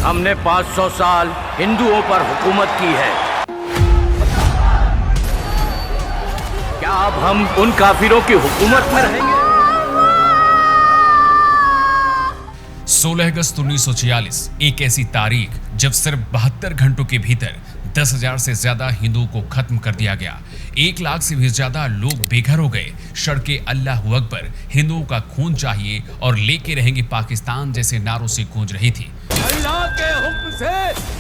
हमने 500 साल हिंदुओं पर हुकूमत की है। क्या अब हम उन काफिरों की हुकूमत में रहेंगे? 16 अगस्त 1946 एक ऐसी तारीख जब सिर्फ 72 घंटों के भीतर 10,000 से ज्यादा हिंदुओं को खत्म कर दिया गया। 1 लाख से भी ज्यादा लोग बेघर हो गए। सड़कें अल्लाह अकबर, हिंदुओं का खून चाहिए और लेके रहेंगे पाकिस्तान जैसे नारों से गूंज रही थी। अल्लाह के हुक्म से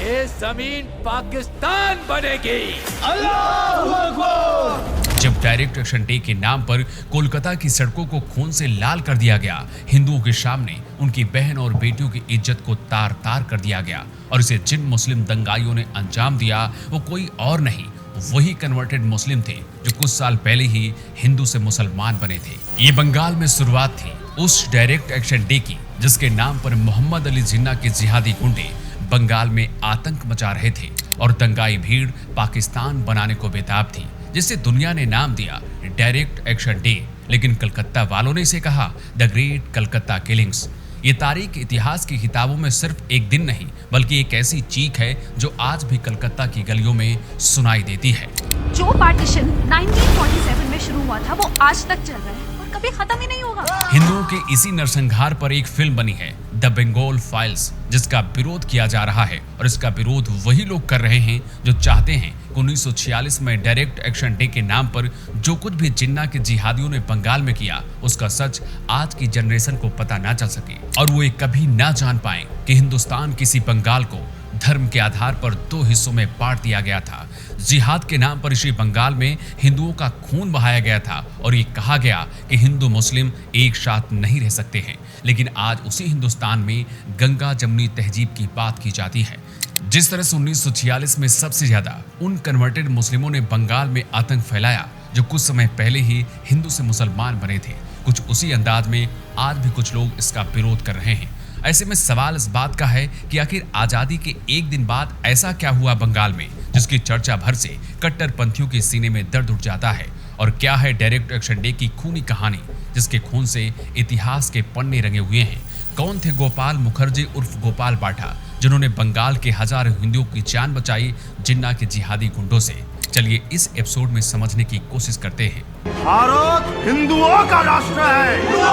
ये जमीन पाकिस्तान बनेगी। अल्लाहू अकबर। जब डायरेक्ट एक्शन डे के नाम पर कोलकाता की सड़कों को खून से लाल कर दिया गया, हिंदुओं के सामने उनकी बहन और बेटियों की इज्जत को तार तार कर दिया गया और इसे जिन मुस्लिम दंगाइयों ने अंजाम दिया वो कोई और नहीं, वही कन्वर्टेड मुस्लिम थे जो कुछ साल पहले ही हिंदू से मुसलमान बने थे। ये बंगाल में शुरुआत थी उस डायरेक्ट एक्शन डे की जिसके नाम पर मोहम्मद अली जिन्ना के जिहादी गुंडे बंगाल में आतंक मचा रहे थे और दंगाई भीड़ पाकिस्तान बनाने को बेताब थी, जिसे दुनिया ने नाम दिया डायरेक्ट एक्शन डे। लेकिन कलकत्ता वालों ने इसे कहा द ग्रेट कलकत्ता किलिंग्स। ये तारीख इतिहास की किताबों में सिर्फ एक दिन नहीं बल्कि एक ऐसी चीख है जो आज भी कलकत्ता की गलियों में सुनाई देती है। जो पार्टीशन 1947 में शुरू हुआ था वो आज तक चल रहा है और कभी खत्म ही नहीं होगा। हिंदुओं के इसी नरसंहार पर एक फिल्म बनी है द बंगाल फाइल्स, जिसका विरोध किया जा रहा है और इसका विरोध वही लोग कर रहे हैं जो चाहते हैं कि 1946 में डायरेक्ट एक्शन डे के नाम पर जो कुछ भी जिन्ना के जिहादियों ने बंगाल में किया उसका सच आज की जनरेशन को पता ना चल सके और वो ये कभी ना जान पाए कि हिंदुस्तान किसी बंगाल को धर्म के आधार पर 2 हिस्सों में बांट दिया गया था। जिहाद के नाम पर इसी बंगाल में हिंदुओं का खून बहाया गया था और ये कहा गया कि हिंदू मुस्लिम एक साथ नहीं रह सकते हैं। लेकिन आज उसी हिंदुस्तान में गंगा जमुनी तहजीब की बात की जाती है। जिस तरह से 1946 में सबसे ज्यादा उन कन्वर्टेड मुस्लिमों ने बंगाल में आतंक फैलाया जो कुछ समय पहले ही हिंदू से मुसलमान बने थे, कुछ उसी अंदाज में आज भी कुछ लोग इसका विरोध कर रहे हैं। ऐसे में सवाल इस बात का है कि आखिर आजादी के एक दिन बाद ऐसा क्या हुआ बंगाल में जिसकी चर्चा भर से कट्टरपंथियों के सीने में दर्द उठ जाता है, और क्या है डायरेक्ट एक्शन डे की खूनी कहानी जिसके खून से इतिहास के पन्ने रंगे हुए हैं। कौन थे गोपाल मुखर्जी उर्फ गोपाल बाठा जिन्होंने बंगाल के हजारों हिंदुओं की जान बचाई जिन्ना के जिहादी गुंडों से। चलिए इस एपिसोड में समझने की कोशिश करते हैं। भारत हिंदुओं का राष्ट्र है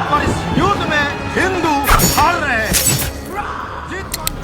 और इस युद्ध में हिंदू हार रहे हैं।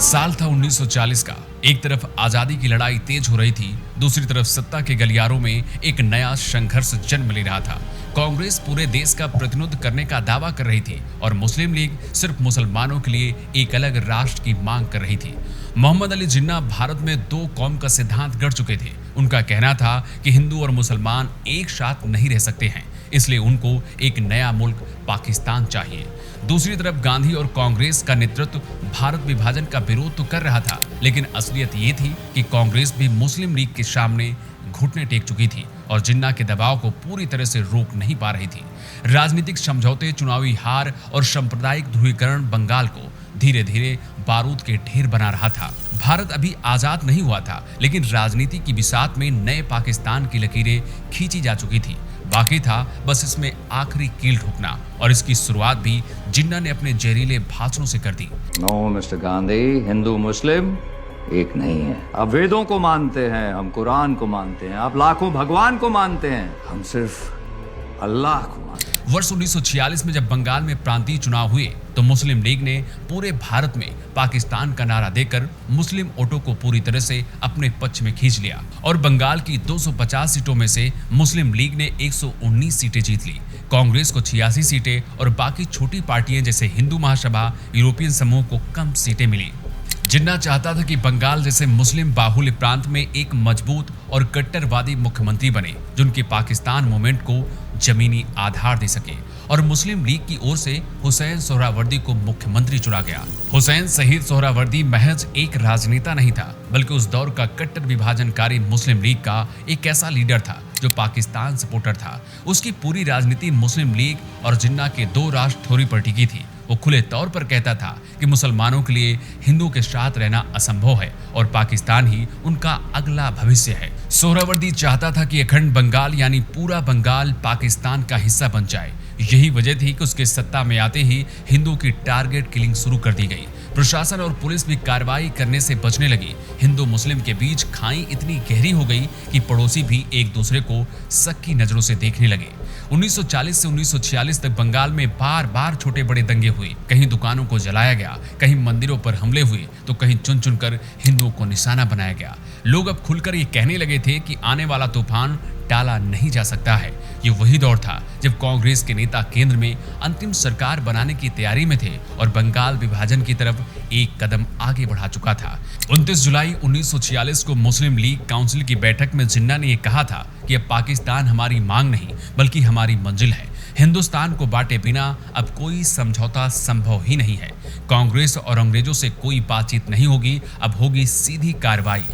साल था 1940 का। एक तरफ आजादी की लड़ाई तेज हो रही थी, दूसरी तरफ सत्ता के गलियारों में एक नया संघर्ष जन्म ले रहा था। कांग्रेस पूरे देश का प्रतिनिधित्व करने का दावा कर रही थी और मुस्लिम लीग सिर्फ मुसलमानों के लिए एक अलग राष्ट्र की मांग कर रही थी। मोहम्मद अली जिन्ना भारत में 2 कौम का सिद्धांत गढ़ चुके थे। उनका कहना था कि हिंदू और मुसलमान एक साथ नहीं रह सकते हैं, इसलिए उनको एक नया मुल्क पाकिस्तान चाहिए। दूसरी तरफ गांधी और कांग्रेस का नेतृत्व भारत विभाजन का विरोध तो कर रहा था, लेकिन असलियत ये थी कि कांग्रेस भी मुस्लिम लीग के सामने घुटने टेक चुकी थी और जिन्ना के दबाव को पूरी तरह से रोक नहीं पा रही थी। राजनीतिक समझौते, चुनावी हार और सांप्रदायिक ध्रुवीकरण बंगाल को धीरे धीरे बारूद के ढेर बना रहा था। भारत अभी आजाद नहीं हुआ था, लेकिन राजनीति की बिसात में नए पाकिस्तान की लकीरें खींची जा चुकी थी। बाकी था बस इसमें आखिरी कील ठोकना, और इसकी शुरुआत भी जिन्ना ने अपने जहरीले भाषणों से कर दी। नो मिस्टर गांधी, हिंदू मुस्लिम एक नहीं है। आप वेदों को मानते हैं, हम कुरान को मानते हैं, आप लाखों भगवान को मानते हैं, हम सिर्फ अल्लाह को मानते हैं। वर्ष 1946 में जब बंगाल में प्रांतीय चुनाव हुए तो मुस्लिम लीग ने पूरे भारत में पाकिस्तान का नारा देकर मुस्लिम वोटों को पूरी तरह से अपने पक्ष में खींच लिया और बंगाल की 250 सीटों में से मुस्लिम लीग ने 119 सीटें जीत ली। कांग्रेस को 86 सीटें और बाकी छोटी पार्टियां जैसे हिंदू महासभा, यूरोपियन समूह को कम सीटें मिली। जिन्ना चाहता था कि बंगाल जैसे मुस्लिम बाहुल्य प्रांत में एक मजबूत और कट्टरवादी मुख्यमंत्री बने जो उनके पाकिस्तान मूवमेंट को जमीनी आधार दे सके, और मुस्लिम लीग की ओर से हुसैन सोहरावर्दी को मुख्यमंत्री चुना गया। हुसैन शहीद सोहरावर्दी महज एक राजनेता नहीं था बल्कि उस दौर का कट्टर विभाजनकारी मुस्लिम लीग का एक ऐसा लीडर था जो पाकिस्तान सपोर्टर था। उसकी पूरी राजनीति मुस्लिम लीग और जिन्ना के 2 राष्ट्र थ्योरी पर टिकी थी। वो खुले तौर पर कहता था कि मुसलमानों के लिए हिंदू के साथ रहना असंभव है और पाकिस्तान ही उनका अगला भविष्य है। सोहरावर्दी चाहता था कि अखंड बंगाल यानी पूरा बंगाल पाकिस्तान का हिस्सा बन जाए। यही वजह थी कि उसके सत्ता में आते ही हिंदुओं की टारगेट किलिंग शुरू कर दी गई। प्रशासन और पुलिस भी कार्रवाई करने से बचने लगी। हिंदू मुस्लिम के बीच खाई इतनी गहरी हो गई कि पड़ोसी भी एक दूसरे को शक की नजरों से देखने लगे। 1940 से 1946 तक बंगाल में बार बार छोटे बड़े दंगे हुए। कहीं दुकानों को जलाया गया, कहीं मंदिरों पर हमले हुए, तो कहीं चुन चुनकर हिंदुओं को निशाना बनाया गया। लोग अब खुलकर ये कहने लगे थे कि आने वाला तूफान टाला नहीं जा सकता है। ये वही दौर था जब कांग्रेस के नेता केंद्र में अंतिम सरकार बनाने की तैयारी में थे और बंगाल विभाजन की तरफ एक कदम आगे बढ़ा चुका था। 29 जुलाई 1946 को मुस्लिम लीग काउंसिल की बैठक में जिन्ना ने यह कहा था कि अब पाकिस्तान हमारी मांग नहीं बल्कि हमारी मंजिल है। हिंदुस्तान को बांटे बिना अब कोई समझौता संभव ही नहीं है। कांग्रेस और अंग्रेजों से कोई बातचीत नहीं होगी, अब होगी सीधी कार्रवाई।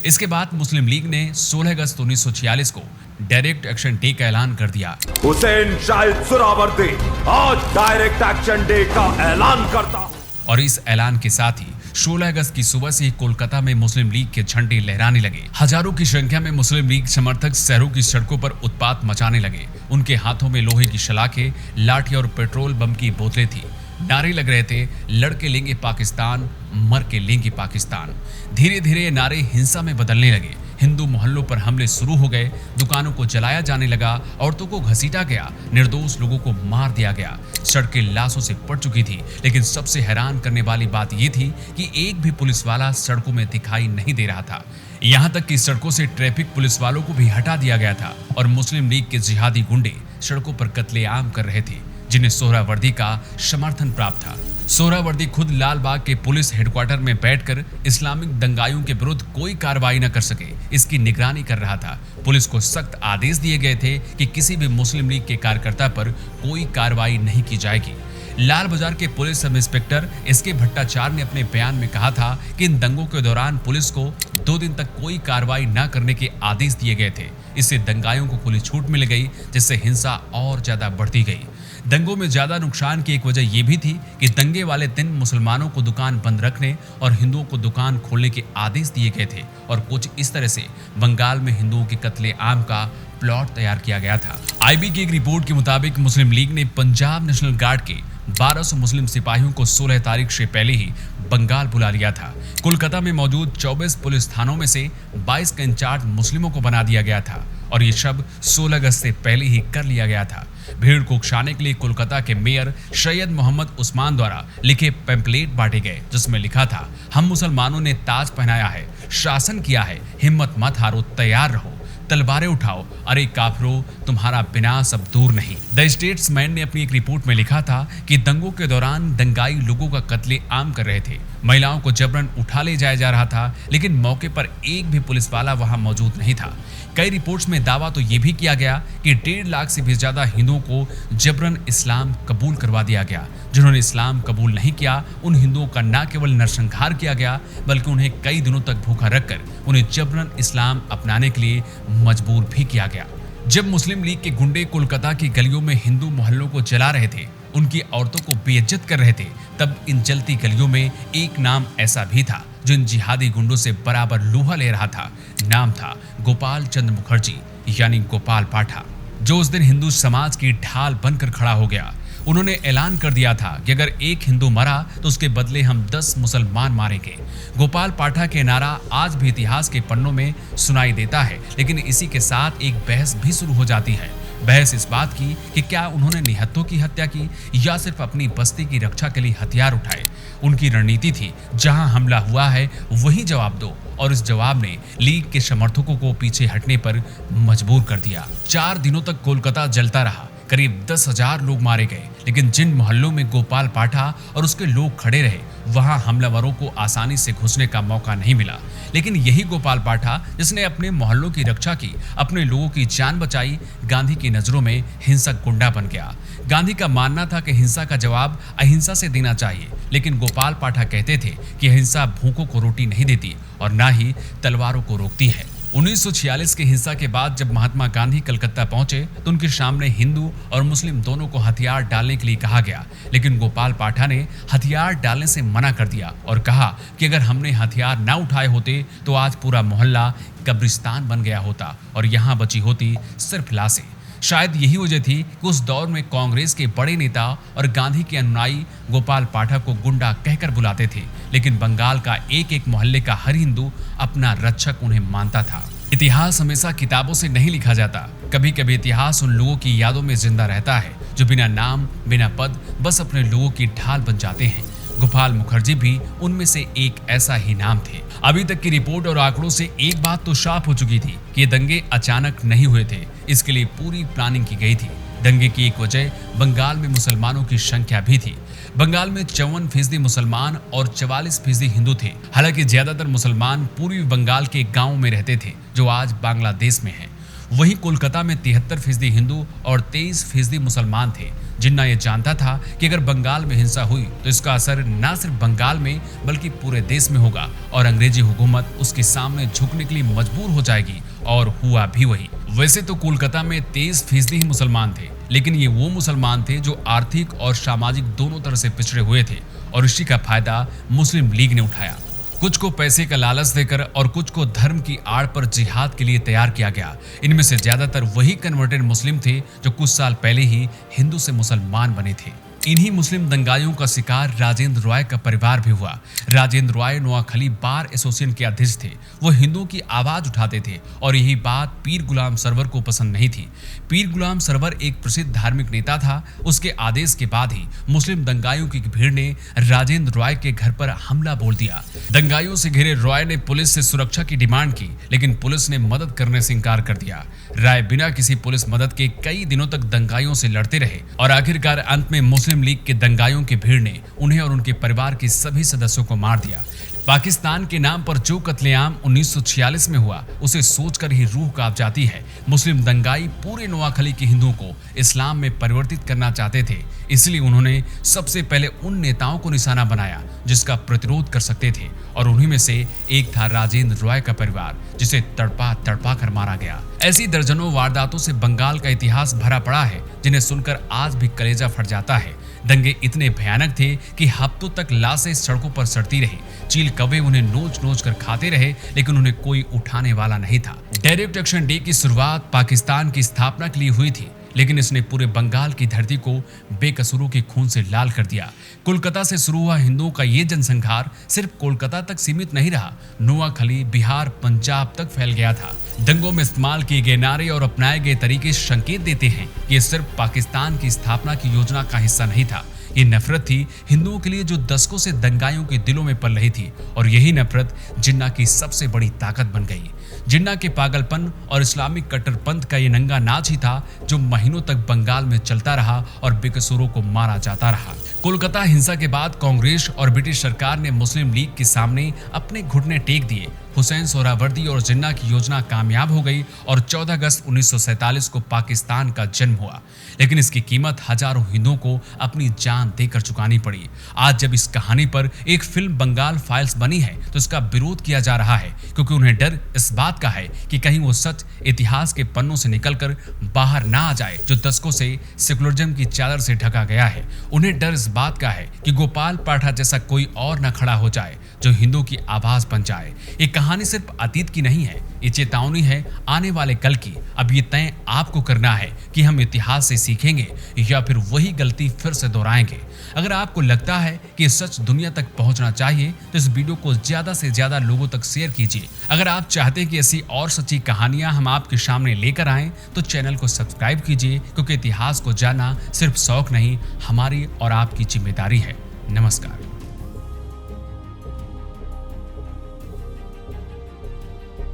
इसके बाद मुस्लिम लीग ने 16 अगस्त 1946 को डायरेक्ट एक्शन डे का ऐलान कर दिया। हुसैन शाहिद सुहरावर्दी आज डायरेक्ट एक्शन डे का ऐलान करता हूं। और इस ऐलान के साथ ही 16 अगस्त की सुबह से ही कोलकाता में मुस्लिम लीग के झंडे लहराने लगे। हजारों की संख्या में मुस्लिम लीग समर्थक शहरों की सड़कों पर उत्पात मचाने लगे। उनके हाथों में लोहे की सलाखें, लाठी और पेट्रोल बम की बोतलें थी। नारे लग रहे थे, लड़के लेंगे पाकिस्तान, मर के लेंगे पाकिस्तान। धीरे धीरे ये नारे हिंसा में बदलने लगे। हिंदू मोहल्लों पर हमले शुरू हो गए, दुकानों को जलाया जाने लगा, औरतों को घसीटा गया, निर्दोष लोगों को मार दिया गया। सड़कें लाशों से पड़ चुकी थी। लेकिन सबसे हैरान करने वाली बात यह थी कि एक भी पुलिस वाला सड़कों में दिखाई नहीं दे रहा था। यहाँ तक कि सड़कों से ट्रैफिक पुलिस वालों को भी हटा दिया गया था और मुस्लिम लीग के जिहादी गुंडे सड़कों पर कत्लेआम कर रहे थे, जिन्हें सोहरावर्दी का समर्थन प्राप्त था। सोहरावर्दी खुद लाल बाग के पुलिस हेडक्वार्टर में बैठकर इस्लामिक दंगाइयों के विरुद्ध कोई कार्रवाई न कर सके, इसकी निगरानी कर रहा था। पुलिस को सख्त आदेश दिए गए थे कि किसी भी मुस्लिम लीग के कार्यकर्ता पर कोई कार्रवाई नहीं की जाएगी। लाल बाजार के police sub inspector SK Bhattacharya ने अपने बयान में कहा था कि इन दंगों के दौरान पुलिस को 2 दिन तक कोई कार्रवाई न करने के आदेश दिए गए थे। इससे दंगाइयों को खुली छूट मिल गई, जिससे हिंसा और ज्यादा बढ़ती गई। दंगों में ज्यादा नुकसान की एक वजह यह भी थी कि दंगे वाले दिन मुसलमानों को दुकान बंद रखने और हिंदुओं को दुकान खोलने के आदेश दिए गए थे और कुछ इस तरह से बंगाल में हिंदुओं के कत्लेआम का प्लॉट तैयार किया गया था। आईबी की एक रिपोर्ट के मुताबिक मुस्लिम लीग ने पंजाब नेशनल गार्ड के 1200 मुस्लिम सिपाहियों को 16 तारीख से पहले ही बंगाल बुला लिया था। कोलकाता में मौजूद 24 पुलिस थानों में से 22 का इंचार्ज मुस्लिमों को बना दिया गया था और ये सब 16 अगस्त से पहले ही कर लिया गया था। भीड़ को उकसाने के लिए कोलकाता के मेयर सैयद मोहम्मद उस्मान द्वारा लिखे पैम्पलेट बांटे गए, जिसमें लिखा था, हम मुसलमानों ने ताज पहनाया है, शासन किया है, हिम्मत मत हारो, तैयार रहो, तलवारें उठाओ, अरे काफिरों तुम्हारा विनाश अब दूर नहीं। द स्टेट्समैन ने अपनी एक रिपोर्ट में लिखा था कि दंगों के दौरान दंगाई लोगों का कत्लेआम कर रहे थे। महिलाओं को जबरन उठा ले जाया जा रहा था, लेकिन मौके पर एक भी पुलिस वाला वहां मौजूद नहीं था। कई रिपोर्ट्स में दावा तो ये भी किया गया कि 1.5 लाख से भी ज्यादा हिंदुओं को जबरन इस्लाम कबूल करवा दिया गया। जिन्होंने इस्लाम कबूल नहीं किया, उन हिंदुओं का न केवल नरसंहार किया गया, बल्कि उन्हें कई दिनों तक भूखा रखकर उन्हें जबरन इस्लाम अपनाने के लिए मजबूर भी किया गया। जब मुस्लिम लीग के गुंडे कोलकाता की गलियों में हिंदू मोहल्लों को जला रहे थे, उनकी औरतों को बेइज्जत कर रहे थे, तब इन जलती गलियों में एक नाम ऐसा भी था जो इन जिहादी गुंडों से बराबर लोहा ले रहा था। नाम था गोपाल चंद्र मुखर्जी, यानी गोपाल पाठा, जो उस दिन हिंदू समाज की ढाल बनकर खड़ा हो गया। उन्होंने ऐलान कर दिया था कि अगर एक हिंदू मरा तो उसके बदले हम 10 मुसलमान मारेंगे। गोपाल पाठा के नारा आज भी इतिहास के पन्नों में सुनाई देता है, लेकिन इसी के साथ एक बहस भी शुरू हो जाती है। बहस इस बात की कि क्या उन्होंने निहत्तों की हत्या की या सिर्फ अपनी बस्ती की रक्षा के लिए हथियार उठाए। उनकी रणनीति थी, जहां हमला हुआ है वहीं जवाब दो, और इस जवाब ने लीग के समर्थकों को पीछे हटने पर मजबूर कर दिया। 4 दिनों तक कोलकाता जलता रहा। करीब 10,000 लोग मारे गए, लेकिन जिन मोहल्लों में गोपाल पाठा और उसके लोग खड़े रहे, वहां हमलावरों को आसानी से घुसने का मौका नहीं मिला। लेकिन यही गोपाल पाठा, जिसने अपने मोहल्लों की रक्षा की, अपने लोगों की जान बचाई, गांधी की नजरों में हिंसक गुंडा बन गया। गांधी का मानना था कि हिंसा का जवाब अहिंसा से देना चाहिए, लेकिन गोपाल पाठा कहते थे कि हिंसा भूखों को रोटी नहीं देती और ना ही तलवारों को रोकती है। 1946 की हिंसा के बाद जब महात्मा गांधी कलकत्ता पहुंचे तो उनके सामने हिंदू और मुस्लिम दोनों को हथियार डालने के लिए कहा गया, लेकिन गोपाल पाठा ने हथियार डालने से मना कर दिया और कहा कि अगर हमने हथियार न उठाए होते तो आज पूरा मोहल्ला कब्रिस्तान बन गया होता और यहाँ बची होती सिर्फ लाशें। शायद यही वजह थी कि उस दौर में कांग्रेस के बड़े नेता और गांधी के अनुयायी गोपाल पाठक को गुंडा कहकर बुलाते थे, लेकिन बंगाल का एक एक मोहल्ले का हर हिंदू अपना रक्षक उन्हें मानता था। इतिहास हमेशा किताबों से नहीं लिखा जाता, कभी कभी इतिहास उन लोगों की यादों में जिंदा रहता है जो बिना नाम बिना पद बस अपने लोगों की ढाल बन जाते हैं। गोपाल मुखर्जी भी उनमें से एक ऐसा ही नाम थे। अभी तक की रिपोर्ट और आंकड़ों से एक बात तो साफ हो चुकी थी कि ये दंगे अचानक नहीं हुए थे, इसके लिए पूरी प्लानिंग की गई थी। दंगे की एक वजह बंगाल में मुसलमानों की संख्या भी थी। बंगाल में 54% मुसलमान और 44% हिंदू थे। हालांकि ज्यादातर मुसलमान पूर्वी बंगाल के गाँव में रहते थे जो आज बांग्लादेश में है। वहीं कोलकाता में 73% हिंदू और 23% मुसलमान थे। जिन्ना ये जानता था कि अगर बंगाल में हिंसा हुई तो इसका असर न सिर्फ बंगाल में बल्कि पूरे देश में होगा और अंग्रेजी हुकूमत उसके सामने झुकने के लिए मजबूर हो जाएगी, और हुआ भी वही। वैसे तो कोलकाता में 23% ही मुसलमान थे, लेकिन ये वो मुसलमान थे जो आर्थिक और सामाजिक दोनों तरह से पिछड़े हुए थे, और इसी का फायदा मुस्लिम लीग ने उठाया। कुछ को पैसे का लालच देकर और कुछ को धर्म की आड़ पर जिहाद के लिए तैयार किया गया। इनमें से ज्यादातर वही कन्वर्टेड मुस्लिम थे जो कुछ साल पहले ही हिंदू से मुसलमान बने थे। इन्हीं मुस्लिम दंगाइयों का शिकार राजेंद्र रॉय का परिवार भी हुआ। राजेंद्र रॉय नोआखली बार एसोसिएशन के अध्यक्ष थे। वो हिंदुओं की आवाज उठाते थे और यही बात पीर गुलाम सरवर को पसंद नहीं थी। पीर गुलाम सरवर एक प्रसिद्ध धार्मिक नेता था। उसके आदेश के बाद ही मुस्लिम दंगाइयों की भीड़ ने राजेंद्र रॉय के घर पर हमला बोल दिया। दंगाइयों से घिरे रॉय ने पुलिस से सुरक्षा की डिमांड की, लेकिन पुलिस ने मदद करने से इनकार कर दिया। रॉय बिना किसी पुलिस मदद के कई दिनों तक दंगाइयों से लड़ते रहे और आखिरकार अंत में मुस्लिम लीग के दंगाइयों की भीड़ ने उन्हें और उनके परिवार के सभी सदस्यों को मार दिया। पाकिस्तान के नाम पर जो कत्लेआम 1946 में हुआ उसे सोचकर ही रूह कांप जाती है। मुस्लिम दंगाई पूरे नोआखली के हिंदुओं को इस्लाम में परिवर्तित करना चाहते थे, इसलिए उन्होंने सबसे पहले उन नेताओं को निशाना बनाया जिसका प्रतिरोध कर सकते थे, और उन्हीं में से एक था राजेंद्र रॉय का परिवार, जिसे तड़पा तड़पा कर मारा गया। ऐसी दर्जनों वारदातों से बंगाल का इतिहास भरा पड़ा है जिन्हें सुनकर आज भी कलेजा फट जाता है। दंगे इतने भयानक थे कि हफ्तों तक लाशें सड़कों पर सड़ती रही। चील कौवे उन्हें नोच नोच कर खाते रहे, लेकिन उन्हें कोई उठाने वाला नहीं था। डायरेक्ट एक्शन डे की शुरुआत पाकिस्तान की स्थापना के लिए हुई थी, लेकिन इसने पूरे बंगाल की धरती को बेकसूरों के खून से लाल कर दिया। कोलकाता से शुरू हुआ हिंदुओं का ये जनसंहार सिर्फ कोलकाता तक सीमित नहीं रहा, नोआखली, बिहार, पंजाब तक फैल गया था। दंगों में इस्तेमाल किए गए नारे और अपनाए गए तरीके संकेत देते हैं कि ये सिर्फ पाकिस्तान की स्थापना की योजना का हिस्सा नहीं था। ये नफरत थी हिंदुओं के लिए जो दशकों से दंगाइयों के दिलों में पल रही थी, और यही नफरत जिन्ना की सबसे बड़ी ताकत बन गई। जिन्ना के पागलपन और इस्लामिक कट्टरपंथ का ये नंगा नाच ही था जो महीनों तक बंगाल में चलता रहा और बेकसूरों को मारा जाता रहा। कोलकाता हिंसा के बाद कांग्रेस और ब्रिटिश सरकार ने मुस्लिम लीग के सामने अपने घुटने टेक दिए। हुसैन सोहरावर्दी और जिन्ना की योजना कामयाब हो गई और 14 अगस्त 1947 को पाकिस्तान का जन्म हुआ, लेकिन इसकी कीमत हजारों हिंदुओं को अपनी जान देकर चुकानी पड़ी। आज जब इस कहानी पर एक फिल्म बंगाल फाइल्स बनी है तो इसका विरोध किया जा रहा है, क्योंकि उन्हें डर इस बात का है कि कहीं वो सच इतिहास के पन्नों से निकलकर बाहर ना आ जाए जो दशकों से सेकुलरिज्म की चादर से ढका गया है। उन्हें डर इस बात का है कि गोपाल पाठक जैसा कोई और न खड़ा हो जाए जो हिंदू की आवाज बन जाए। ये कहानी सिर्फ अतीत की नहीं है, ये चेतावनी है आने वाले कल की। अब ये तय आपको करना है कि हम इतिहास से सीखेंगे या फिर वही गलती फिर से दोहराएंगे। अगर आपको लगता है कि सच दुनिया तक पहुंचना चाहिए तो इस वीडियो को ज्यादा से ज्यादा लोगों तक शेयर कीजिए। अगर आप चाहते हैं कि ऐसी और सच्ची कहानियां हम आपके सामने लेकर आएं तो चैनल को सब्सक्राइब कीजिए, क्योंकि इतिहास को जानना सिर्फ शौक नहीं, हमारी और आपकी जिम्मेदारी है। नमस्कार।